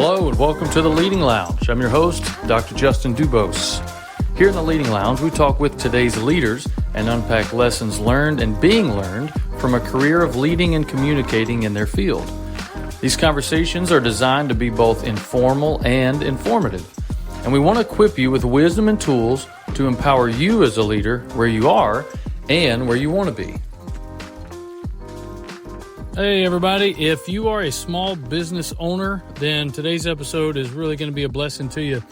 Hello and welcome to the Leading Lounge. I'm your host, Dr. Justin Dubose. Here in the Leading Lounge, we talk with today's leaders and unpack lessons learned and being learned from a career of leading and communicating in their field. These conversations are designed to be both informal and informative, and we want to equip you with wisdom and tools to empower you as a leader where you are and where you want to be. Hey everybody, if you are a small business owner, then today's episode is really going to be a blessing to you.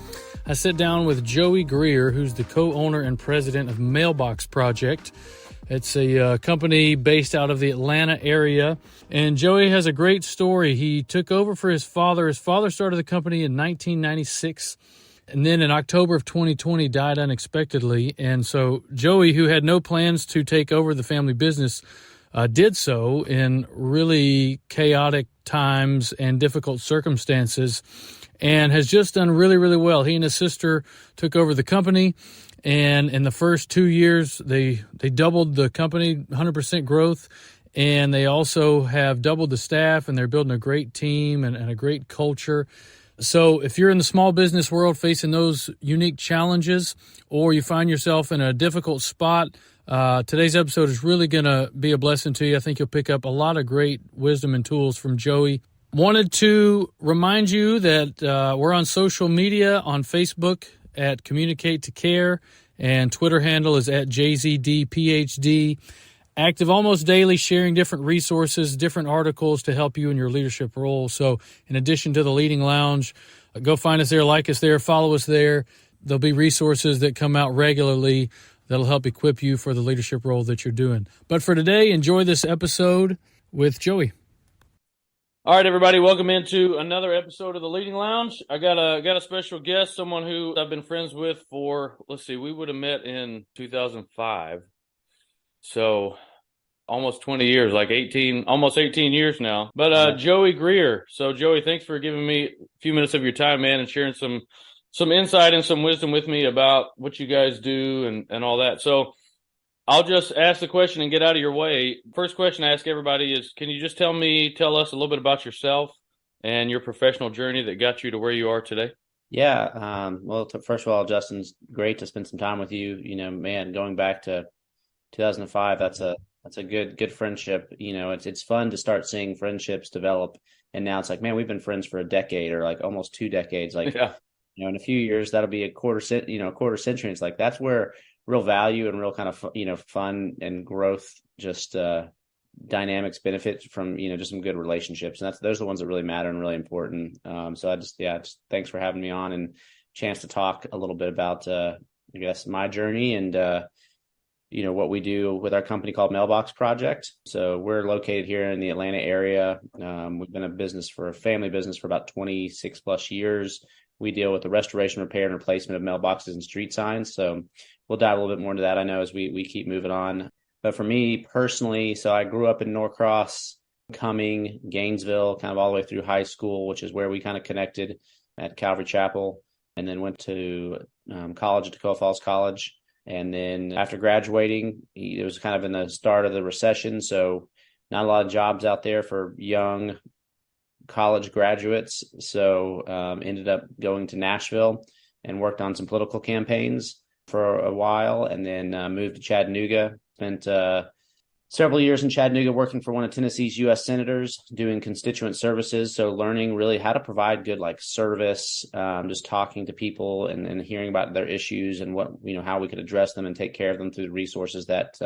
I sit down with Joey Greer, who's the co-owner and president of Mailbox Project. It's a company based out of the Atlanta area, and Joey has a great story. He took over for his father. His father started the company in 1996, and then in October of 2020 died unexpectedly. And so Joey, who had no plans to take over the family business, did so in really chaotic times and difficult circumstances, and has just done really, really well. He and his sister took over the company, and in the first 2 years, they doubled the company, 100% growth, and they also have doubled the staff, and they're building a great team and a great culture. So if you're in the small business world facing those unique challenges, or you find yourself in a difficult spot, today's episode is really going to be a blessing to you. I think you'll pick up a lot of great wisdom and tools from Joey. Wanted to remind you that we're on social media, on Facebook at Communicate to Care, and Twitter handle is at JZDPhD. Active almost daily, sharing different resources, different articles to help you in your leadership role. So in addition to the Leading Lounge, go find us there, like us there, follow us there. There'll be resources that come out regularly that'll help equip you for the leadership role that you're doing. But for today, enjoy this episode with Joey. All right, everybody, welcome into another episode of the Leading Lounge. I got a special guest, someone who I've been friends with for, we would have met in 2005. So almost 20 years, almost 18 years now. But Joey Greer. So Joey, thanks for giving me a few minutes of your time, man, and sharing some insight and some wisdom with me about what you guys do and all that. So I'll just ask the question and get out of your way. First question I ask everybody is, can you just tell us a little bit about yourself and your professional journey that got you to where you are today? Yeah. First of all, Justin, it's great to spend some time with you. You know, man, going back to 2005, that's a good friendship. You know, it's fun to start seeing friendships develop. And now it's like, man, we've been friends for a decade or like almost 2 decades. Like, yeah. You know, in a few years, that'll be a quarter century. It's like, that's where real value and real kind of, fun and growth, just dynamics benefit from, just some good relationships. And those are the ones that really matter and really important. So just thanks for having me on and chance to talk a little bit about, I guess, my journey and, what we do with our company called Mailbox Project. So we're located here in the Atlanta area. We've been a family business for about 26 plus years. We deal with the restoration, repair, and replacement of mailboxes and street signs. So we'll dive a little bit more into that, I know, as we keep moving on. But for me personally, so I grew up in Norcross, Cumming, Gainesville, kind of all the way through high school, which is where we kind of connected at Calvary Chapel, and then went to college at Tacoma Falls College. And then after graduating, it was kind of in the start of the recession, so not a lot of jobs out there for young college graduates. So ended up going to Nashville and worked on some political campaigns for a while, and then moved to Chattanooga. Spent several years in Chattanooga working for one of Tennessee's U.S. senators, doing constituent services. So learning really how to provide good service, just talking to people and hearing about their issues and what, how we could address them and take care of them through the resources that,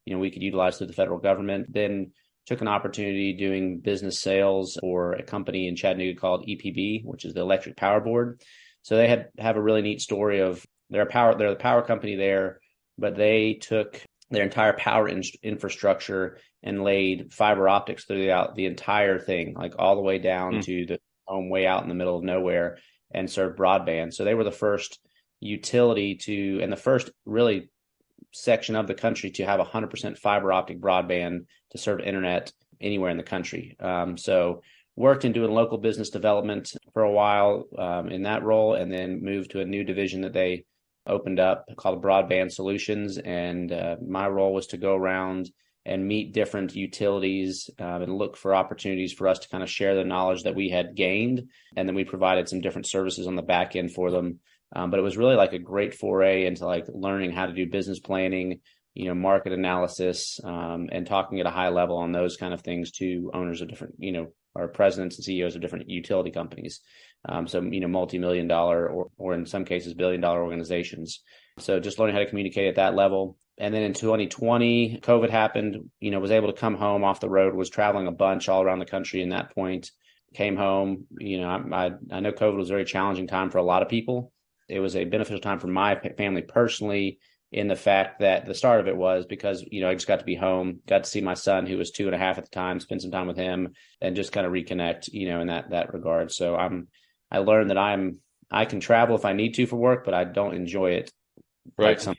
we could utilize through the federal government. Then took an opportunity doing business sales for a company in Chattanooga called EPB, which is the Electric Power Board. So they have a really neat story of they're the power company there, but they took their entire power infrastructure and laid fiber optics throughout the entire thing, like all the way down to the home way out in the middle of nowhere, and served broadband. So they were the first utility and the first really section of the country to have 100% fiber optic broadband to serve internet anywhere in the country. So worked in doing local business development for a while in that role, and then moved to a new division that they opened up called Broadband Solutions. And my role was to go around and meet different utilities and look for opportunities for us to kind of share the knowledge that we had gained. And then we provided some different services on the back end for them. But it was really like a great foray into like learning how to do business planning, market analysis, and talking at a high level on those kind of things to owners of different, or presidents and CEOs of different utility companies. So, multi-million dollar or in some cases, billion-dollar organizations. So just learning how to communicate at that level. And then in 2020, COVID happened, was able to come home off the road, was traveling a bunch all around the country in that point, came home. I know COVID was a very challenging time for a lot of people. It was a beneficial time for my family personally, in the fact that the start of it was because, I just got to be home, got to see my son, who was 2.5 at the time, spend some time with him and just kind of reconnect, in that regard. So I learned that I can travel if I need to for work, but I don't enjoy it. Right. So,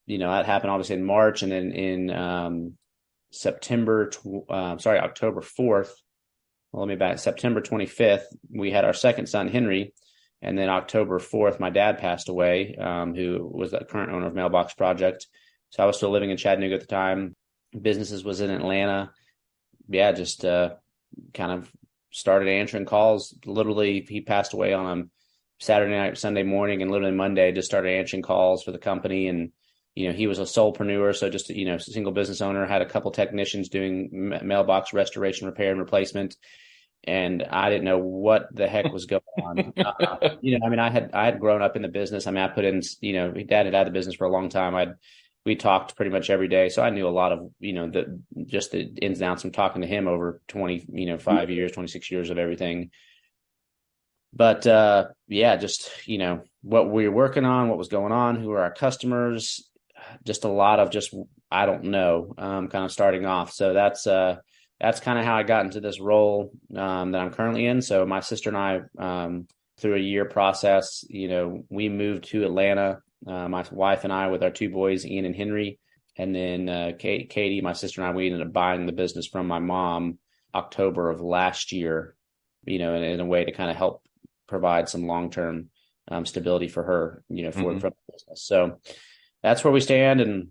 that happened obviously in March, and then in October 4th, September 25th, we had our second son, Henry. And then October 4th, my dad passed away, who was the current owner of Mailbox Project. So I was still living in Chattanooga at the time. Businesses was in Atlanta. Yeah, just kind of started answering calls. Literally, he passed away on a Saturday night, Sunday morning, and literally Monday just started answering calls for the company. And, he was a solopreneur. So just, a single business owner, had a couple technicians doing mailbox restoration, repair, and replacement. And I didn't know what the heck was going on. I had grown up in the business. I put in, Dad had the business for a long time. We talked pretty much every day. So I knew a lot of, the ins and outs from talking to him over 25 years, 26 years of everything. But just, what we were working on, what was going on, who are our customers, just a lot of I don't know, kind of starting off. So that's kind of how I got into this role that I'm currently in. So my sister and I, through a year process, we moved to Atlanta, my wife and I, with our two boys, Ian and Henry. And then Katie, my sister and I, we ended up buying the business from my mom October of last year, in a way to kind of help provide some long-term stability for her, for the business. So that's where we stand. And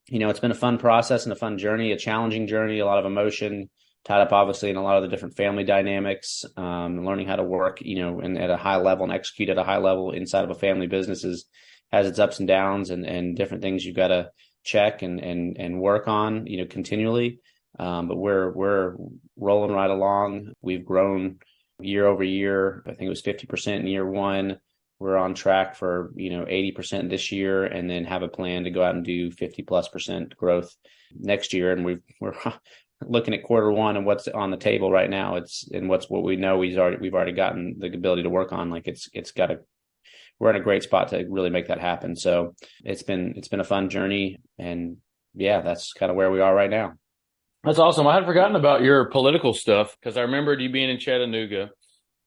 it's been a fun process and a fun journey, a challenging journey, a lot of emotion tied up, obviously, in a lot of the different family dynamics, learning how to work, and at a high level and execute at a high level inside of a family business has its ups and downs and different things you've got to check and work on, continually. But we're rolling right along. We've grown year over year. I think it was 50% in year one. We're on track for, 80% this year, and then have a plan to go out and do 50+% growth next year. And we're looking at quarter one and what's on the table right now. What we know we've already gotten the ability to work on. Like we're in a great spot to really make that happen. So it's been a fun journey, and yeah, that's kind of where we are right now. That's awesome. I had forgotten about your political stuff because I remembered you being in Chattanooga.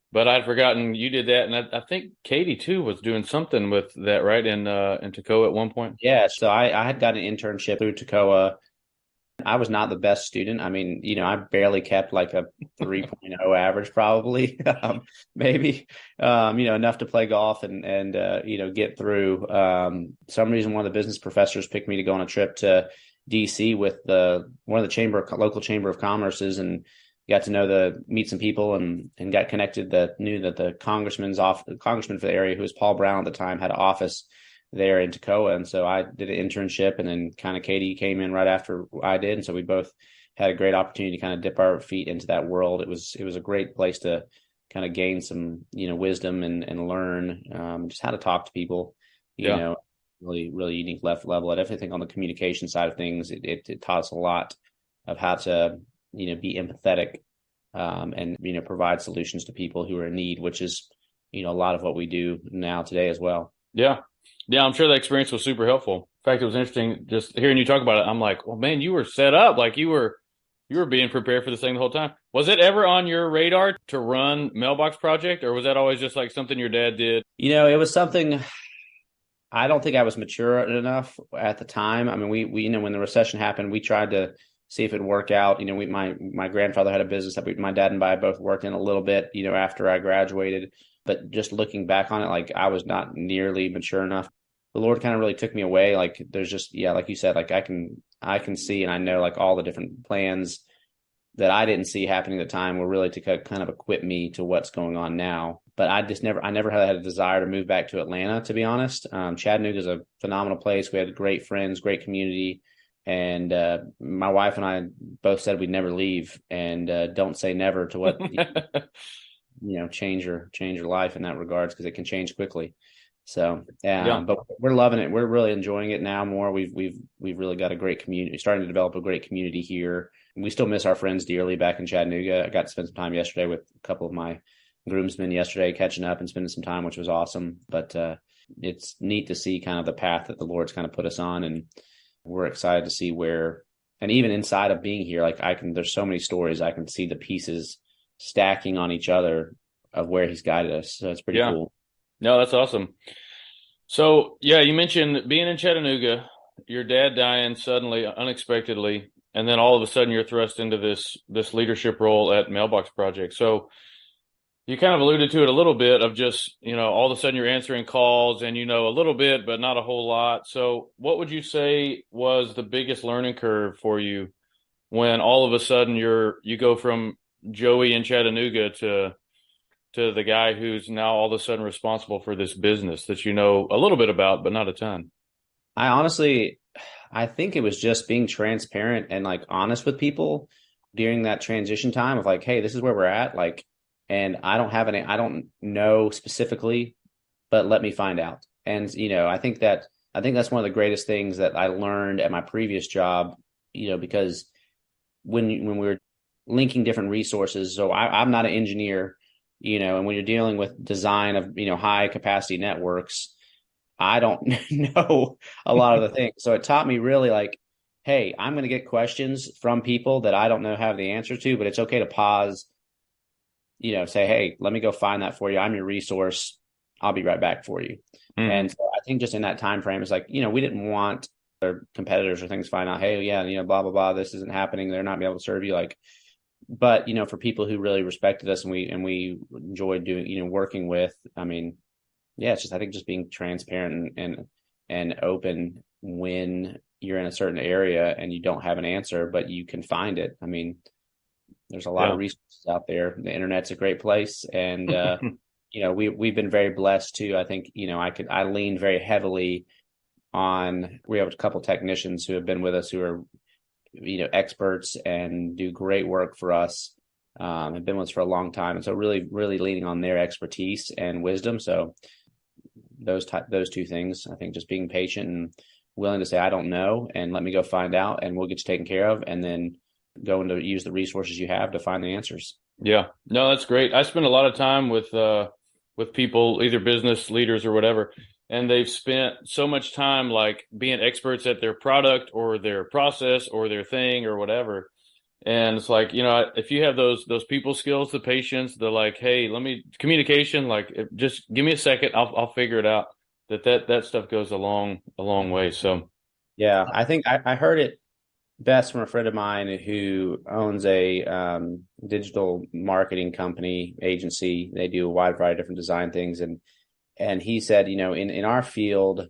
But I'd forgotten you did that, and I think Katie too was doing something with that, right, in Toccoa at one point. Yeah, so I had got an internship through Toccoa. I was not the best student. I barely kept like a 3.0 average, probably, maybe, enough to play golf and get through. Some reason one of the business professors picked me to go on a trip to DC with one of the local chamber of commerce's, and got to meet some people and got connected knew that the congressman for the area, who was Paul Brown at the time, had an office there in Toccoa. And so I did an internship, and then kind of Katie came in right after I did. And so we both had a great opportunity to kind of dip our feet into that world. It was a great place to kind of gain some, wisdom and learn just how to talk to people, really, really unique level at everything on the communication side of things. It taught us a lot of how to, be empathetic, and, provide solutions to people who are in need, which is, a lot of what we do now today as well. Yeah. Yeah. I'm sure that experience was super helpful. In fact, it was interesting just hearing you talk about it. I'm like, well, man, you were set up. Like you were being prepared for this thing the whole time. Was it ever on your radar to run Mailbox Project, or was that always just like something your dad did? It was something. I don't think I was mature enough at the time. We when the recession happened, we tried to see if it'd work out. My grandfather had a business that my dad and I both worked in a little bit, after I graduated. But just looking back on it, like I was not nearly mature enough. the Lord kind of really took me away. Like there's just, yeah, like you said, like I can see and I know like all the different plans that I didn't see happening at the time were really to kind of equip me to what's going on now. But I never had a desire to move back to Atlanta, to be honest. Chattanooga is a phenomenal place. We had great friends, great community. And my wife and I both said we'd never leave, and don't say never to what, change your life in that regards, because it can change quickly. So, Yeah. but we're loving it. We're really enjoying it now more. We've really got a great community, starting to develop a great community here. We still miss our friends dearly back in Chattanooga. I got to spend some time yesterday with a couple of my groomsmen yesterday, catching up and spending some time, which was awesome. But it's neat to see kind of the path that the Lord's kind of put us on, and we're excited to see where, and even inside of being here, like there's so many stories. I can see the pieces stacking on each other of where he's guided us. So it's pretty cool. No, that's awesome. So, yeah, you mentioned being in Chattanooga, your dad dying suddenly, unexpectedly, and then all of a sudden you're thrust into this leadership role at Mailbox Project. So you kind of alluded to it a little bit of just, all of a sudden you're answering calls and a little bit, but not a whole lot. So what would you say was the biggest learning curve for you when all of a sudden you go from Joey in Chattanooga to the guy who's now all of a sudden responsible for this business that you know a little bit about, but not a ton? I think it was just being transparent and like honest with people during that transition time of like, hey, this is where we're at. Like, and I don't know specifically, but let me find out. And, I think that's one of the greatest things that I learned at my previous job, because when we were linking different resources, so I'm not an engineer, and when you're dealing with design of, high capacity networks, I don't know a lot of the things. So it taught me really like, hey, I'm going to get questions from people that I don't have the answer to, but it's okay to pause, say, hey, let me go find that for you. I'm your resource. I'll be right back for you. Mm-hmm. And so I think just in that time frame, it's like, we didn't want our competitors or things to find out, hey, yeah, blah, blah, blah, this isn't happening. They're not be able to serve you. Like, but, for people who really respected us and we enjoyed doing, working with, I mean, yeah, it's just, I think just being transparent and open when you're in a certain area and you don't have an answer, but you can find it. I mean, there's a lot of resources out there. The internet's a great place. And, we've been very blessed too. I think, I leaned very heavily on, we have a couple technicians who have been with us who are, experts and do great work for us. Have been with us for a long time. And so really, really leaning on their expertise and wisdom. So those two things, I think just being patient and willing to say, I don't know, and let me go find out and we'll get you taken care of. And then going to use the resources you have to find the answers. Yeah, no, that's great. I spend a lot of time with people, either business leaders or whatever, and they've spent so much time like being experts at their product or their process or their thing or whatever. And it's like, if you have those people skills, the patience, the like, hey, communication, like just give me a second, I'll figure it out. That stuff goes a long way. So yeah, I think I heard it best from a friend of mine who owns a digital marketing company agency. They do a wide variety of different design things, and he said, in our field,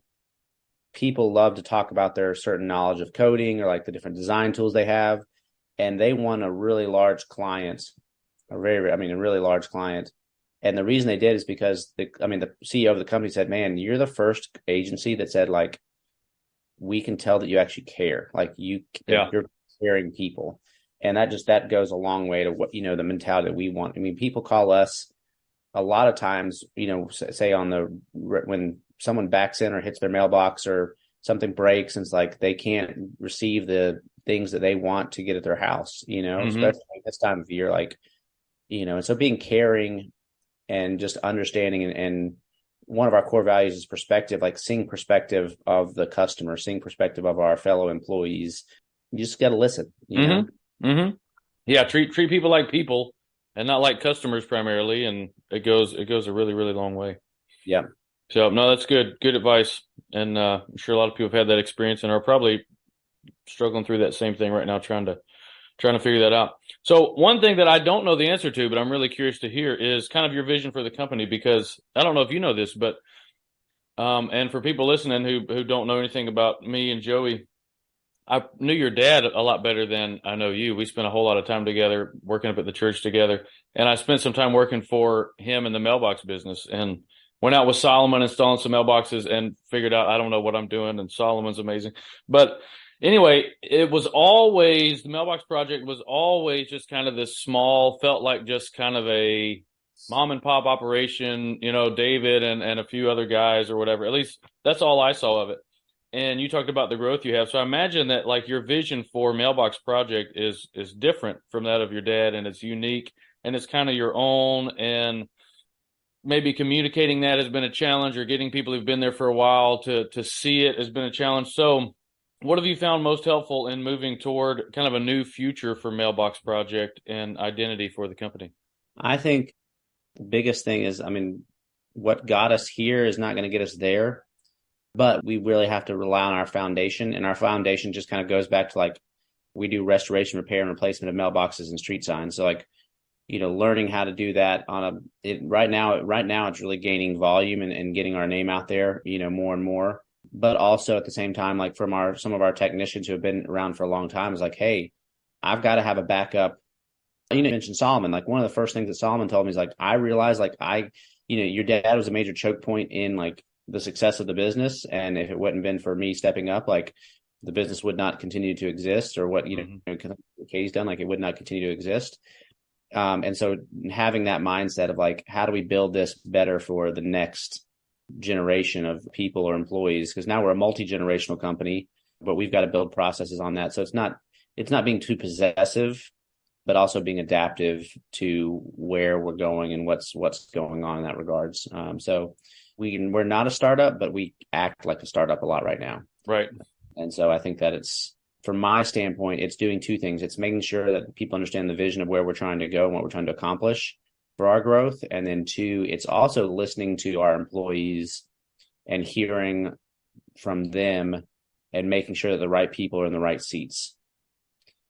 people love to talk about their certain knowledge of coding or like the different design tools they have, and they won a really large client, a really large client. And the reason they did is because the CEO of the company said, man, you're the first agency that said like, we can tell that you actually care. Like you're caring people. And that goes a long way to what, the mentality that we want. I mean, people call us a lot of times, say when someone backs in or hits their mailbox or something breaks and it's like, they can't receive the things that they want to get at their house, especially this time of year, like, and so being caring and just understanding and one of our core values is perspective, like seeing perspective of the customer, seeing perspective of our fellow employees. You just got to listen, know? Mm-hmm. Yeah. Treat people like people and not like customers primarily. And it goes a really, really long way. Yeah. So no, that's good advice. And I'm sure a lot of people have had that experience and are probably struggling through that same thing right now, trying to figure that out. So one thing that I don't know the answer to, but I'm really curious to hear is kind of your vision for the company, because I don't know if you know this, but And for people listening who don't know anything about me and Joey, I knew your dad a lot better than I know you. We spent a whole lot of time together working up at the church together. And I spent some time working for him in the mailbox business and went out with Solomon installing some mailboxes and figured out I don't know what I'm doing. And Solomon's amazing. But anyway, it was always the mailbox project was always just kind of this small, felt like just kind of a mom and pop operation, David and a few other guys or whatever. At least that's all I saw of it. And you talked about the growth you have. So I imagine that like your vision for Mailbox Project is different from that of your dad, and it's unique and it's kind of your own, and maybe communicating that has been a challenge, or getting people who've been there for a while to see it has been a challenge. So what have you found most helpful in moving toward kind of a new future for Mailbox Project and identity for the company? I think the biggest thing is, what got us here is not going to get us there, but we really have to rely on our foundation. And our foundation just kind of goes back to like, we do restoration, repair, and replacement of mailboxes and street signs. So like, learning how to do that right now it's really gaining volume and getting our name out there, more and more. But also at the same time, like from some of our technicians who have been around for a long time is like, hey, I've got to have a backup. You mentioned Solomon. Like one of the first things that Solomon told me is like, I realized like your dad was a major choke point in like the success of the business. And if it wouldn't been for me stepping up, like the business would not continue to exist, or what, Katie's done, like it would not continue to exist. And so having that mindset of like, how do we build this better for the next generation of people or employees? Because now we're a multi-generational company, but we've got to build processes on that. So it's not being too possessive, but also being adaptive to where we're going and what's going on in that regards. So we're not a startup, but we act like a startup a lot right now. Right. And so I think that from my standpoint, it's doing two things. It's making sure that people understand the vision of where we're trying to go and what we're trying to accomplish for our growth. And then two, it's also listening to our employees and hearing from them and making sure that the right people are in the right seats.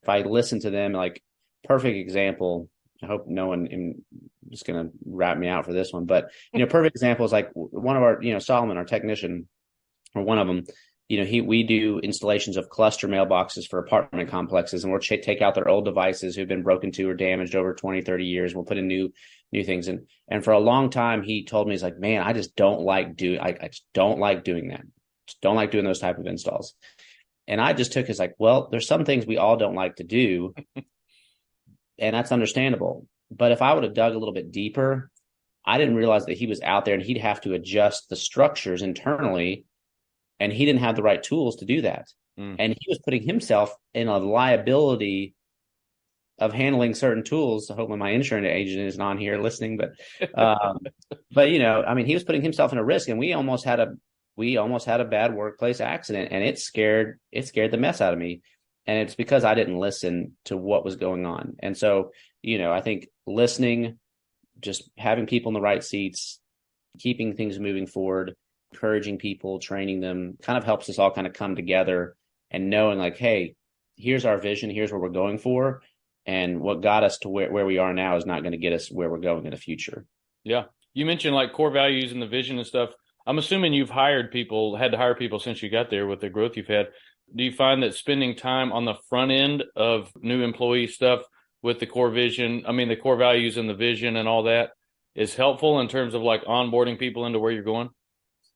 If I listen to them, like perfect example, I hope no one is just going to wrap me out for this one, but, perfect example is like one of our, Solomon, our technician, or one of them, we do installations of cluster mailboxes for apartment complexes, and we'll take out their old devices who've been broken to or damaged over 20, 30 years. We'll put in new things. And for a long time, he told me, he's like, man, I just don't like I just don't like doing that. Just don't like doing those type of installs. And I just took it as like, well, there's some things we all don't like to do, and that's understandable. But if I would have dug a little bit deeper, I didn't realize that he was out there and he'd have to adjust the structures internally, and he didn't have the right tools to do that. And he was putting himself in a liability of handling certain tools. Hopefully my insurance agent isn't on here listening, but he was putting himself in a risk, and we almost had a bad workplace accident, and it scared the mess out of me. And it's because I didn't listen to what was going on. And so, I think listening, just having people in the right seats, keeping things moving forward, encouraging people, training them, kind of helps us all kind of come together and knowing like, hey, here's our vision, here's what we're going for. And what got us to where we are now is not going to get us where we're going in the future. Yeah. You mentioned like core values and the vision and stuff. I'm assuming you've had to hire people since you got there with the growth you've had. Do you find that spending time on the front end of new employee stuff with the core vision, the core values and the vision and all that is helpful in terms of like onboarding people into where you're going?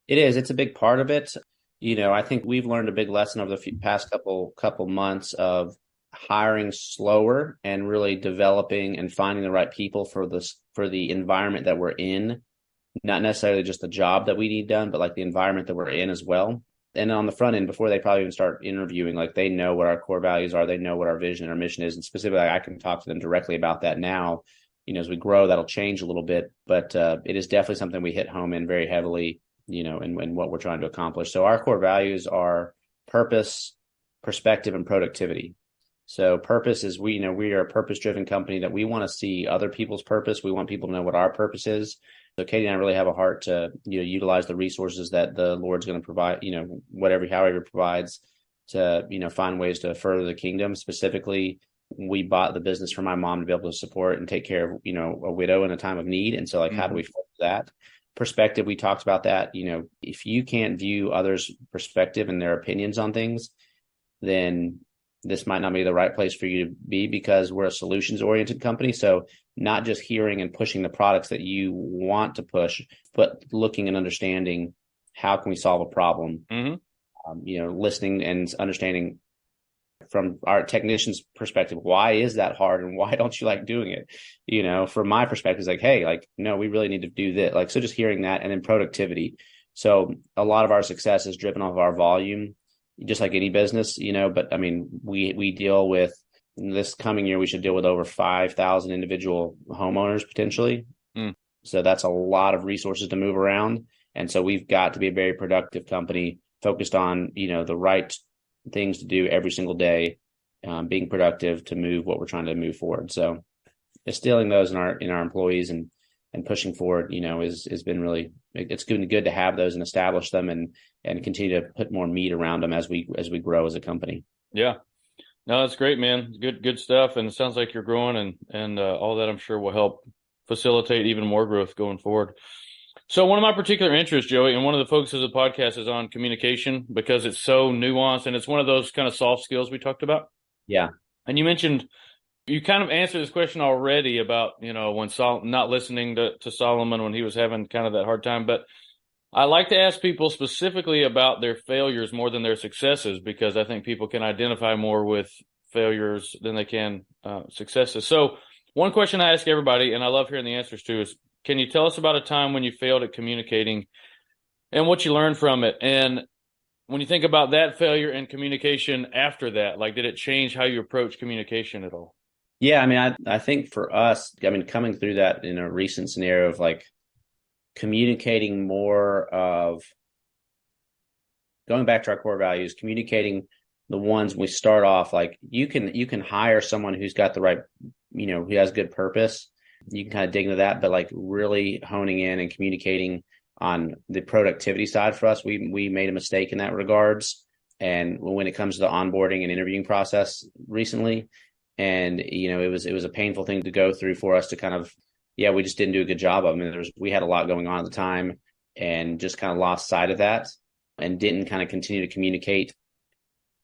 It is. It's a big part of it. I think we've learned a big lesson over the past couple months of hiring slower and really developing and finding the right people for the environment that we're in, not necessarily just the job that we need done, but like the environment that we're in as well. And on the front end, before they probably even start interviewing, like they know what our core values are, they know what our vision and our mission is, and specifically, I can talk to them directly about that now. As we grow, that'll change a little bit, but it is definitely something we hit home in very heavily, in what we're trying to accomplish. So our core values are purpose, perspective, and productivity. So purpose is we are a purpose-driven company that we want to see other people's purpose. We want people to know what our purpose is. So Katie and I really have a heart to utilize the resources that the Lord's going to provide, however provides, to find ways to further the kingdom. Specifically, we bought the business for my mom to be able to support and take care of a widow in a time of need. And so like, how do we further that? perspective, we talked about that. If you can't view others' perspective and their opinions on things, then this might not be the right place for you to be, because we're a solutions oriented company. So not just hearing and pushing the products that you want to push, but looking and understanding how can we solve a problem. Listening and understanding from our technician's perspective, why is that hard and why don't you like doing it? From my perspective, it's like, hey, like, no, we really need to do this. Like, so just hearing that, and then productivity. So a lot of our success is driven off of our volume, just like any business, but I mean, we deal with, this coming year, we should deal with over 5,000 individual homeowners potentially. So that's a lot of resources to move around. And so we've got to be a very productive company focused on, the right things to do every single day, being productive to move what we're trying to move forward. So instilling those in our employees and pushing forward, has been really, it's good to have those and establish them and continue to put more meat around them as we grow as a company. Yeah. No, that's great, man. Good stuff. And it sounds like you're growing and all that, I'm sure, will help facilitate even more growth going forward. So one of my particular interests, Joey, and one of the focuses of the podcast is on communication, because it's so nuanced and it's one of those kind of soft skills we talked about. Yeah. And you mentioned, you kind of answered this question already about, when not listening to Solomon when he was having kind of that hard time. But I like to ask people specifically about their failures more than their successes, because I think people can identify more with failures than they can successes. So one question I ask everybody, and I love hearing the answers to, is, can you tell us about a time when you failed at communicating and what you learned from it? And when you think about that failure and communication after that, like, did it change how you approach communication at all? Yeah, I mean, I think for us, I mean, coming through that in a recent scenario of like communicating more of going back to our core values, communicating the ones we start off, like you can hire someone who's got the right, who has good purpose. You can kind of dig into that, but like really honing in and communicating on the productivity side for us, we made a mistake in that regards. And when it comes to the onboarding and interviewing process recently, and it was a painful thing to go through for us to kind of, we just didn't do a good job of it. I mean, we had a lot going on at the time and just kind of lost sight of that and didn't kind of continue to communicate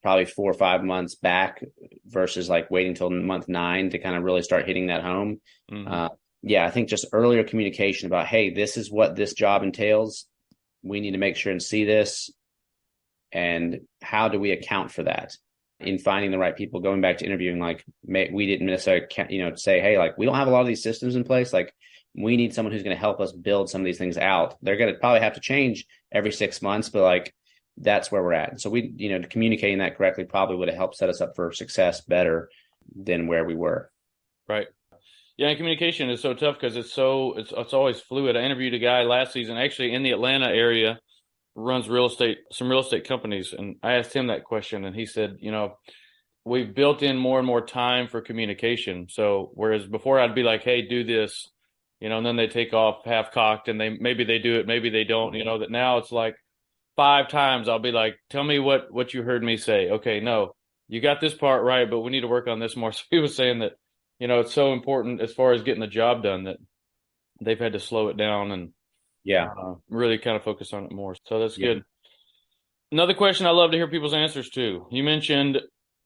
probably 4 or 5 months back versus like waiting till month 9 to kind of really start hitting that home. I think just earlier communication about, hey, this is what this job entails. We need to make sure and see this. And how do we account for that in finding the right people? Going back to interviewing, like we didn't necessarily, say, hey, like we don't have a lot of these systems in place. Like we need someone who's going to help us build some of these things out. They're going to probably have to change every 6 months, but like that's where we're at. So we, communicating that correctly probably would have helped set us up for success better than where we were. Right. Yeah, and communication is so tough because it's always fluid. I interviewed a guy last season, actually in the Atlanta area, runs some real estate companies, and I asked him that question, and he said, we've built in more and more time for communication. So whereas before I'd be like, hey, do this, and then they take off half cocked, and maybe they do it, maybe they don't. That now it's like 5 times I'll be like, tell me what you heard me say. Okay, no, you got this part right, but we need to work on this more. So he was saying that, it's so important as far as getting the job done that they've had to slow it down and really kind of focus on it more. So that's good. Another question I love to hear people's answers to. You mentioned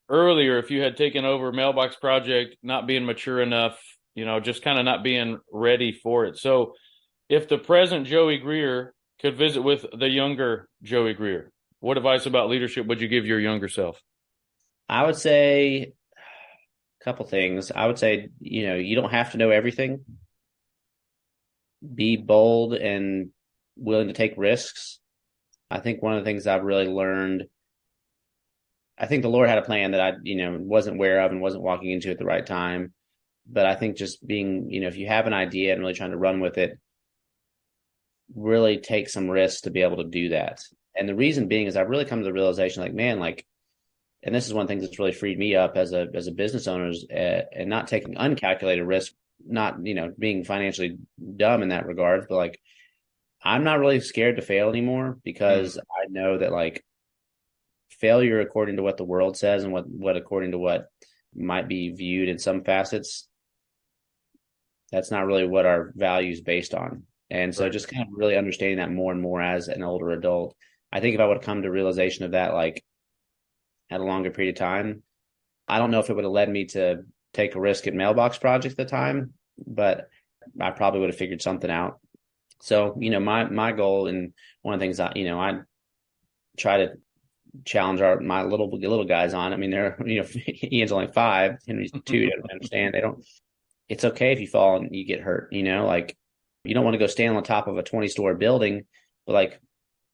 earlier, if you had taken over Mailbox project, not being mature enough, just kind of not being ready for it. So if the present Joey Greer could visit with the younger Joey Greer, what advice about leadership would you give your younger self? I would say a couple things. I would say, you don't have to know everything. Be bold and willing to take risks. I think one of the things I've really learned, I think the Lord had a plan that I, wasn't aware of and wasn't walking into at the right time. But I think just being, if you have an idea and really trying to run with it, really take some risks to be able to do that. And the reason being is I've really come to the realization, like, man, like, and this is one thing that's really freed me up as a business owner, and not taking uncalculated risk, not, being financially dumb in that regard, but like, I'm not really scared to fail anymore because I know that like failure, according to what the world says and what according to what might be viewed in some facets, that's not really what our value is based on. And so Right. just kind of really understanding that more and more as an older adult. I think if I would have come to realization of that, like at a longer period of time, I don't know if it would have led me to take a risk at Mailbox Project at the time, but I probably would have figured something out. So, my goal, and one of the things I try to challenge my little guys on. I mean, they're, Ian's only 5, Henry's 2, don't understand. They don't, it's okay if you fall and you get hurt, like you don't want to go stand on top of a 20-story building, but like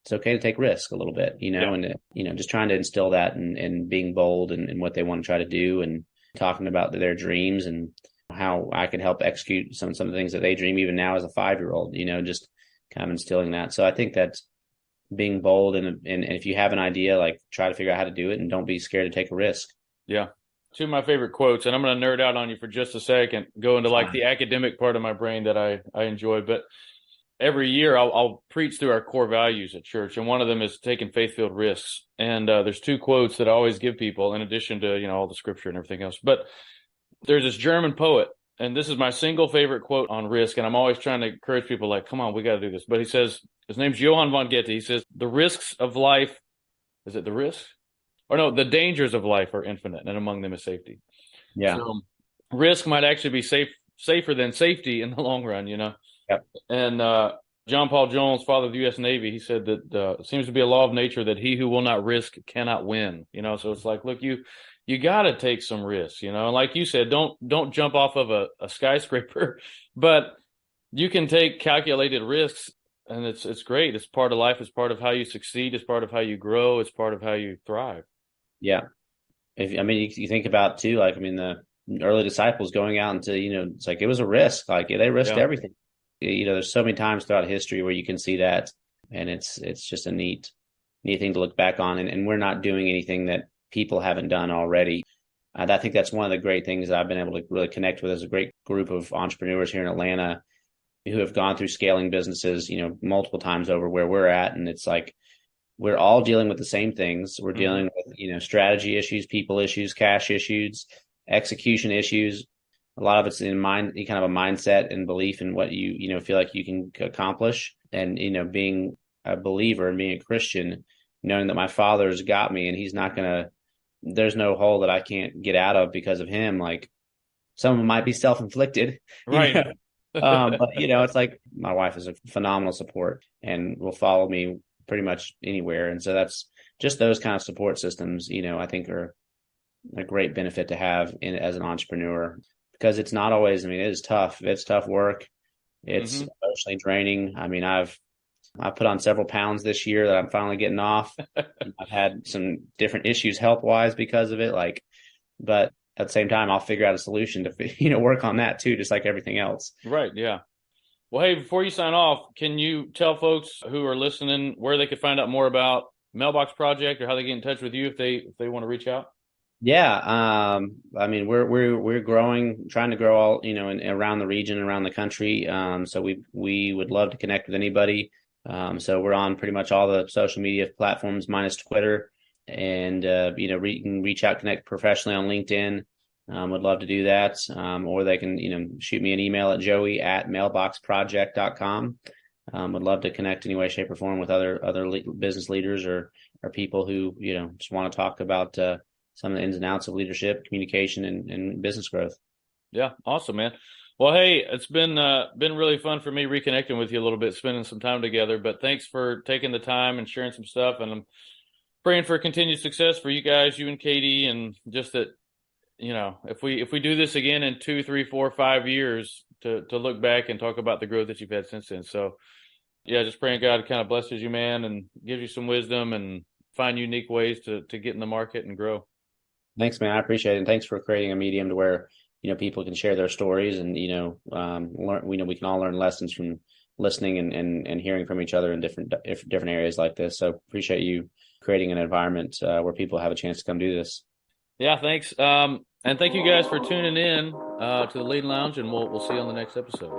it's okay to take risk a little bit, Yeah. and just trying to instill that and being bold and what they want to try to do, and talking about their dreams and how I can help execute some of the things that they dream even now as a 5-year-old, just kind of instilling that. So I think that's being bold, and if you have an idea, like try to figure out how to do it and don't be scared to take a risk. Yeah. Two of my favorite quotes, and I'm going to nerd out on you for just a second, go into like Fine. the academic part of my brain that I enjoy. But every year I'll preach through our core values at church, and one of them is taking faith-filled risks. And there's 2 quotes that I always give people in addition to, all the scripture and everything else. But there's this German poet, and this is my single favorite quote on risk. And I'm always trying to encourage people like, come on, we got to do this. But he says, his name's Johann von Goethe. He says, the risks of life, is it the risks? Or no, the dangers of life are infinite, and among them is safety. Yeah. So risk might actually be safer than safety in the long run, Yep. And John Paul Jones, father of the U.S. Navy, he said that it seems to be a law of nature that he who will not risk cannot win. So it's like, look, you got to take some risks. And like you said, don't jump off of a skyscraper, but you can take calculated risks, and it's great. It's part of life. It's part of how you succeed. It's part of how you grow. It's part of how you thrive. Yeah. You think about too, like, the early disciples going out into, it's like, it was a risk. Like they risked everything. There's so many times throughout history where you can see that, and it's just a neat thing to look back on. And we're not doing anything that people haven't done already. I think that's one of the great things that I've been able to really connect with as a great group of entrepreneurs here in Atlanta who have gone through scaling businesses, multiple times over where we're at. And it's like, we're all dealing with the same things. We're dealing with, strategy issues, people issues, cash issues, execution issues. A lot of it's in kind of a mindset and belief in what you feel like you can accomplish. And, being a believer and being a Christian, knowing that my Father's got me and he's not there's no hole that I can't get out of because of him. Like some of them might be self-inflicted, Right. but it's like my wife is a phenomenal support and will follow me pretty much anywhere. And so that's just those kind of support systems, I think are a great benefit to have as an entrepreneur, because it's not always, it is tough. It's tough work. It's emotionally draining. I've put on several pounds this year that I'm finally getting off. I've had some different issues health wise because of it. But at the same time, I'll figure out a solution to, work on that too, just like everything else. Right. Yeah. Well, hey, before you sign off, can you tell folks who are listening where they could find out more about Mailbox Project, or how they get in touch with you if they want to reach out? Yeah. We're growing, trying to grow all, around the region, around the country. So we would love to connect with anybody. So we're on pretty much all the social media platforms minus Twitter, and, you can reach out, connect professionally on LinkedIn. Would love to do that. Or they can, shoot me an email at joey@mailboxproject.com. Would love to connect any way, shape, or form with other business leaders or people who, just want to talk about some of the ins and outs of leadership, communication, and business growth. Yeah. Awesome, man. Well, hey, it's been really fun for me reconnecting with you a little bit, spending some time together, but thanks for taking the time and sharing some stuff. And I'm praying for continued success for you guys, you and Katie, and just that, if we do this again in 2, 3, 4, 5 years, to look back and talk about the growth that you've had since then. So yeah, just praying God kind of blesses you, man, and gives you some wisdom and find unique ways to get in the market and grow. Thanks, man. I appreciate it. And thanks for creating a medium to where, people can share their stories and, learn, we can all learn lessons from listening and hearing from each other in different areas like this. So appreciate you creating an environment where people have a chance to come do this. Yeah, thanks. And thank you guys for tuning in to the Leading Lounge, and we'll see you on the next episode.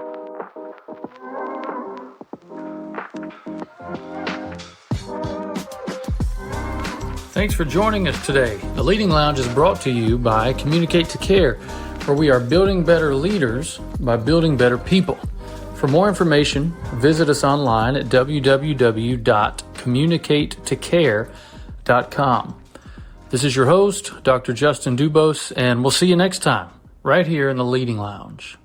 Thanks for joining us today. The Leading Lounge is brought to you by Communicate to Care, where we are building better leaders by building better people. For more information, visit us online at www.communicatetoCare.com. This is your host, Dr. Justin Dubose, and we'll see you next time, right here in the Leading Lounge.